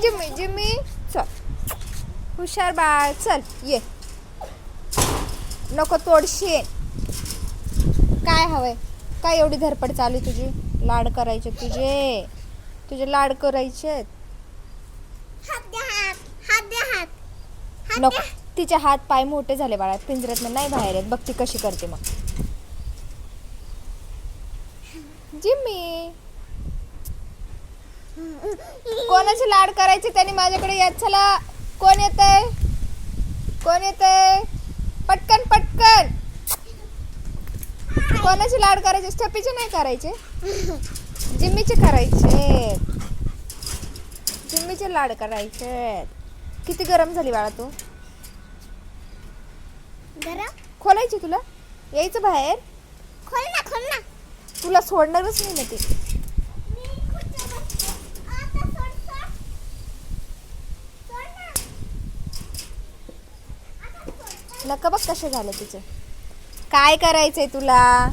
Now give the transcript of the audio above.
जिम्मी जिम्मी चल, हुशार बाळ, चल ये. नको तोडशील. काय हवंय? काय एवढी धडपड चालू आहे तुझी? लाड करायचे तुझे लाड करायचे. नको, तिचे हात पाय मोठे झाले बाळा, पिंजऱ्यात नाही बाहेर आहेत. बघ ती कशी करते मग. जिम्मी, कोणाचे लाड करायचे त्याने माझ्याकडे यात. चला, कोण येतंय? कोण येतंय? पटकन पटकन. कोणाचे लाड करायचे? स्टपीचे नाही करायचे, जिम्मीचे करायचे. जिम्मीचे लाड करायचे. किती गरम झाली बाळा तू? गरम खोलायची तुला? यायचं बाहेर? खोल ना. तुला सोडणारच नाही ना ती. नका बघ कसे झाले तिचे. काय करायचंय तुला?